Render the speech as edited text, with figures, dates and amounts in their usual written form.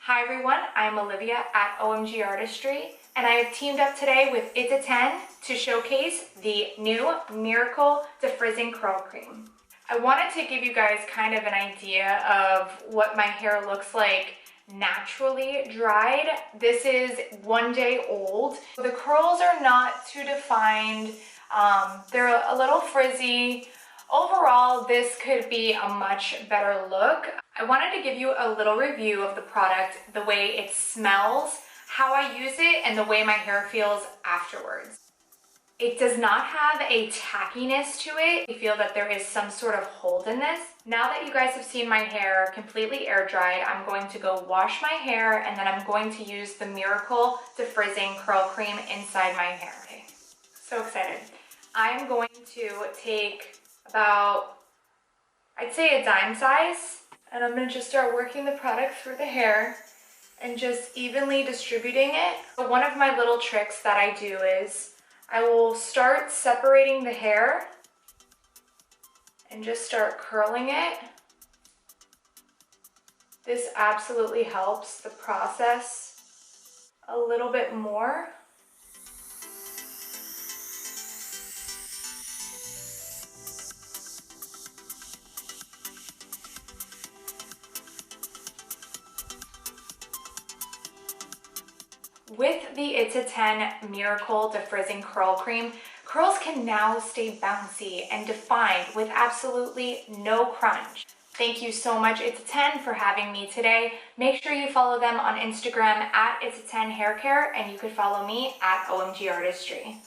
Hi everyone, I'm Olivia at OMG Artistry, and I have teamed up today with It's a 10 to showcase the new Miracle Defrizzing Curl Cream. I wanted to give you guys kind of an idea of what my hair looks like naturally dried. This is 1 day old. The curls are not too defined. They're a little frizzy. Overall, this could be a much better look. I wanted to give you a little review of the product, the way it smells, how I use it, and the way my hair feels afterwards. It does not have a tackiness to it. I feel that there is some sort of hold in this. Now that you guys have seen my hair completely air dried, I'm going to go wash my hair and then I'm going to use the Miracle Defrizzing Curl Cream inside my hair. Okay, so excited. I'm going to take about, I'd say a dime size, and I'm gonna just start working the product through the hair and just evenly distributing it. But one of my little tricks that I do is I will start separating the hair and just start curling it. This absolutely helps the process a little bit more. With the It's a 10 Miracle Defrizzing Curl Cream, curls can now stay bouncy and defined with absolutely no crunch. Thank you so much, It's a 10, for having me today. Make sure you follow them on Instagram at It's a 10 Haircare, and you could follow me at OMG Artistry.